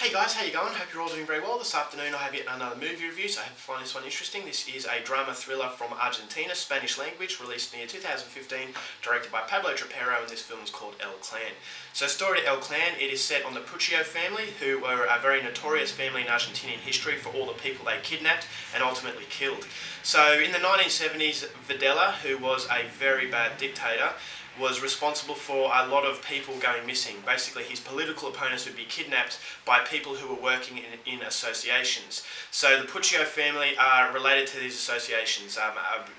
Hey guys, how you going? Hope you're all doing very well. This afternoon I have yet another movie review, so I hope you find this one interesting. This is a drama thriller from Argentina, Spanish language, released in the year 2015, directed by Pablo Trapero, and this film is called El Clan. So story to El Clan, it is set on the Puccio family, who were a very notorious family in Argentinian history for all the people they kidnapped and ultimately killed. So in the 1970s, Videla, who was a very bad dictator, was responsible for a lot of people going missing. Basically, his political opponents would be kidnapped by people who were working in associations. So the Puccio family are related to these associations.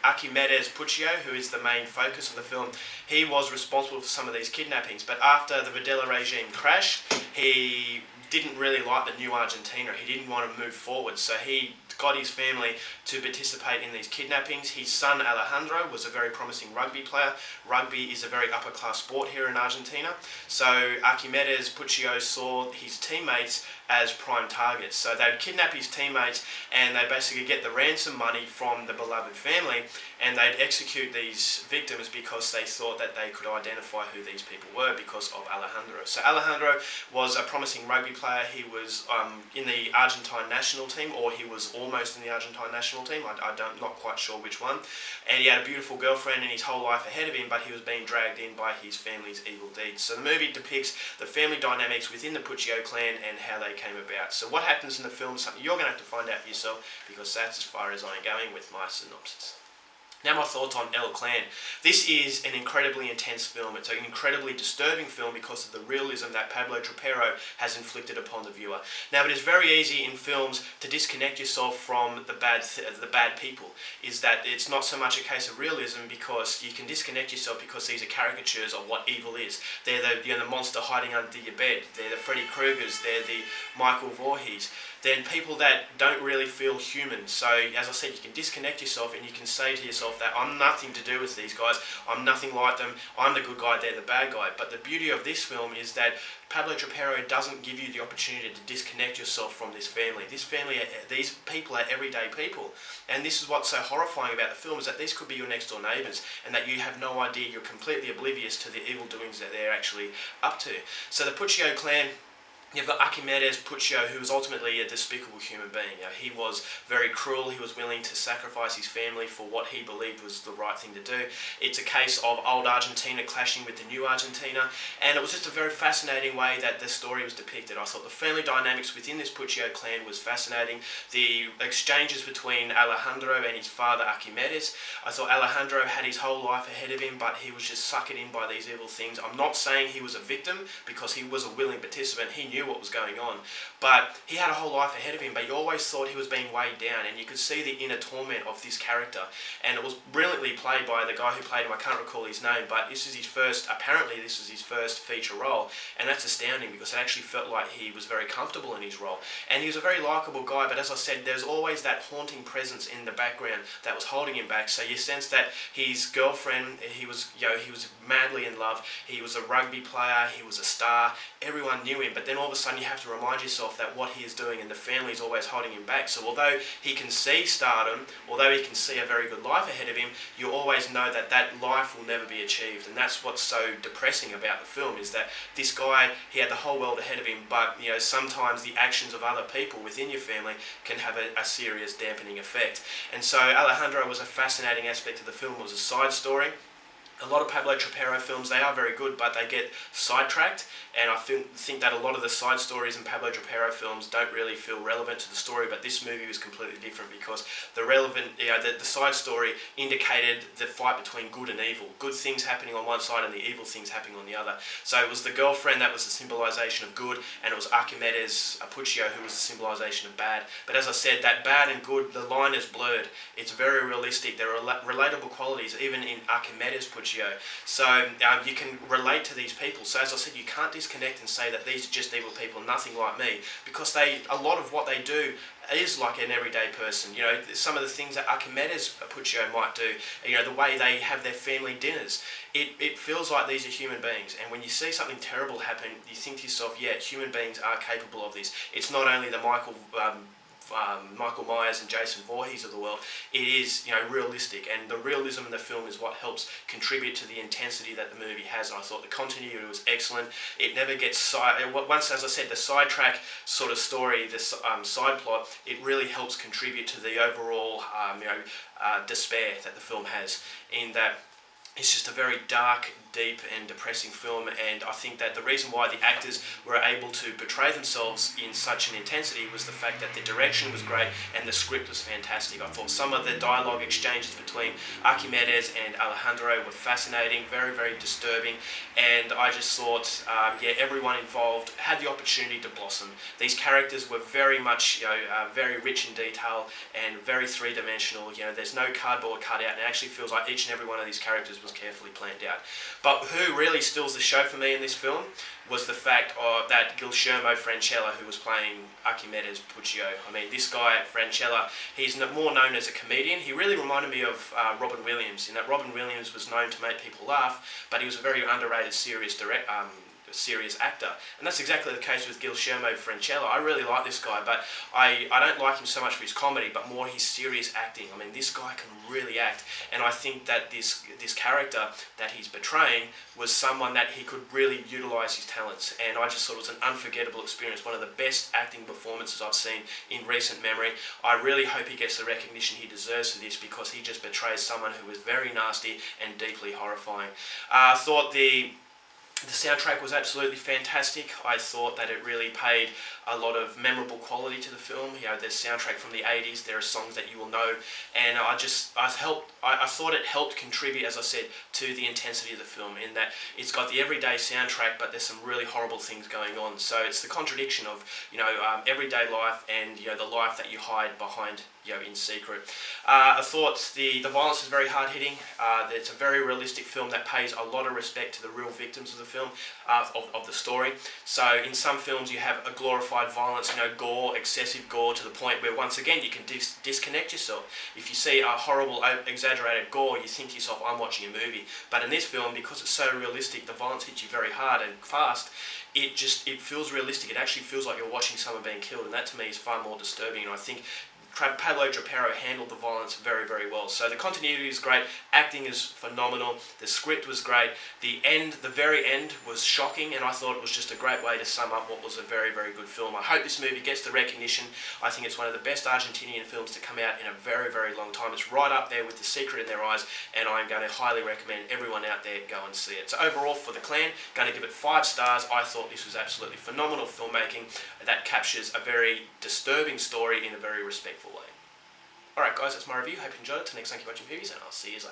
Arquimedes Puccio, who is the main focus of the film, he was responsible for some of these kidnappings. But after the Videla regime crashed, he didn't really like the new Argentina. He didn't want to move forward, so he got his family to participate in these kidnappings. His son Alejandro was a very promising rugby player. Rugby is a very upper class sport here in Argentina, so Arquimedes Puccio saw his teammates as prime targets. So they'd kidnap his teammates and they'd basically get the ransom money from the beloved family, and they'd execute these victims because they thought that they could identify who these people were because of Alejandro. So Alejandro was a promising rugby player. He was in the Argentine national team, or he was almost in the Argentine national team. I'm not quite sure which one. And he had a beautiful girlfriend and his whole life ahead of him, but he was being dragged in by his family's evil deeds. So the movie depicts the family dynamics within the Puccio clan and how they came about. So what happens in the film is something you're going to have to find out for yourself, because that's as far as I'm going with my synopsis. Now my thoughts on El Clan. This is an incredibly intense film. It's an incredibly disturbing film because of the realism that Pablo Trapero has inflicted upon the viewer. Now it is very easy in films to disconnect yourself from the bad people. Is that it's not so much a case of realism, because you can disconnect yourself because these are caricatures of what evil is. They're the monster hiding under your bed. They're the Freddy Kruegers. They're the Michael Voorhees. Then people that don't really feel human. So as I said, you can disconnect yourself and you can say to yourself that I'm nothing to do with these guys, I'm nothing like them, I'm the good guy, they're the bad guy. But the beauty of this film is that Pablo Trapero doesn't give you the opportunity to disconnect yourself from this family. These people are everyday people. And this is what's so horrifying about the film, is that these could be your next door neighbours, and that you have no idea, you're completely oblivious to the evil doings that they're actually up to. So the Puccio clan, you've got Arquimedes Puccio, who was ultimately a despicable human being. He was very cruel. He was willing to sacrifice his family for what he believed was the right thing to do. It's a case of old Argentina clashing with the new Argentina, and it was just a very fascinating way that the story was depicted. I thought the family dynamics within this Puccio clan was fascinating. The exchanges between Alejandro and his father Arquimedes. I thought Alejandro had his whole life ahead of him, but he was just suckered in by these evil things. I'm not saying he was a victim, because he was a willing participant. He knew what was going on, but he had a whole life ahead of him, but you always thought he was being weighed down, and you could see the inner torment of this character. And it was brilliantly played by the guy who played him. I can't recall his name, but apparently this was his first feature role, and that's astounding, because it actually felt like he was very comfortable in his role, and he was a very likeable guy. But as I said, there's always that haunting presence in the background that was holding him back. So you sense that his girlfriend, he was madly in love, he was a rugby player, he was a star, everyone knew him, but then all of a sudden you have to remind yourself that what he is doing and the family is always holding him back. So although he can see stardom, although he can see a very good life ahead of him, you always know that that life will never be achieved. And that's what's so depressing about the film, is that this guy, he had the whole world ahead of him, but sometimes the actions of other people within your family can have a serious dampening effect. And so Alejandro was a fascinating aspect of the film. It was a side story. A lot of Pablo Trapero films, they are very good, but they get sidetracked, and I think that a lot of the side stories in Pablo Trapero films don't really feel relevant to the story. But this movie was completely different, because the side story indicated the fight between good and evil, good things happening on one side and the evil things happening on the other. So it was the girlfriend that was the symbolisation of good, and it was Arquimedes Puccio who was the symbolisation of bad. But as I said, that bad and good, the line is blurred. It's very realistic. There are relatable qualities even in Arquimedes Puccio. So you can relate to these people. So as I said, you can't disconnect and say that these are just evil people, nothing like me, because a lot of what they do is like an everyday person. Some of the things that Arquimedes Puccio might do, the way they have their family dinners, it feels like these are human beings. And when you see something terrible happen, you think to yourself, yeah, human beings are capable of this. It's not only the Michael Michael Myers and Jason Voorhees of the world, it is, you know, realistic, and the realism in the film is what helps contribute to the intensity that the movie has. And I thought the continuity was excellent. It never gets once, as I said, the sidetrack sort of story, the side plot, it really helps contribute to the overall despair that the film has, in that it's just a very dark, deep and depressing film, and I think that the reason why the actors were able to portray themselves in such an intensity was the fact that the direction was great and the script was fantastic. I thought some of the dialogue exchanges between Arquimedes and Alejandro were fascinating, very, very disturbing, and I just thought, everyone involved had the opportunity to blossom. These characters were very much, very rich in detail and very three-dimensional. You know, there's no cardboard cutout, and it actually feels like each and every one of these characters was carefully planned out. But who really steals the show for me in this film was the fact that Guillermo Francella, who was playing Arquimedes Puccio. I mean, this guy, Francella, he's more known as a comedian. He really reminded me of Robin Williams, in that Robin Williams was known to make people laugh, but he was a very underrated, serious actor, and that's exactly the case with Guillermo Francella. I really like this guy, but I don't like him so much for his comedy, but more his serious acting. I mean, this guy can really act, and I think that this character that he's portraying was someone that he could really utilise his talents, and I just thought it was an unforgettable experience, one of the best acting performances I've seen in recent memory. I really hope he gets the recognition he deserves for this, because he just portrays someone who is very nasty and deeply horrifying. I thought the soundtrack was absolutely fantastic. I thought that it really paid a lot of memorable quality to the film. You know, there's soundtrack from the 80s, there are songs that you will know, and I thought it helped contribute, as I said, to the intensity of the film, in that it's got the everyday soundtrack, but there's some really horrible things going on. So it's the contradiction of, everyday life and, the life that you hide behind, in secret. I thought the violence is very hard-hitting. It's a very realistic film that pays a lot of respect to the real victims of the film, of the story. So in some films you have a glorified violence, gore, excessive gore, to the point where once again you can disconnect yourself. If you see a horrible, exaggerated gore, you think to yourself, I'm watching a movie. But in this film, because it's so realistic, the violence hits you very hard and fast, it feels realistic. It actually feels like you're watching someone being killed, and that to me is far more disturbing, and I think Pablo Trapero handled the violence very, very well. So the continuity is great, acting is phenomenal, the script was great, the very end was shocking, and I thought it was just a great way to sum up what was a very, very good film. I hope this movie gets the recognition. I think it's one of the best Argentinian films to come out in a very, very long time. It's right up there with The Secret in Their Eyes, and I'm going to highly recommend everyone out there go and see it. So overall, for The Clan, going to give it 5 stars. I thought this was absolutely phenomenal filmmaking that captures a very disturbing story in a very respectful way. Alright guys, that's my review. Hope you enjoyed it. Till next time, keep watching movies, and I'll see you later.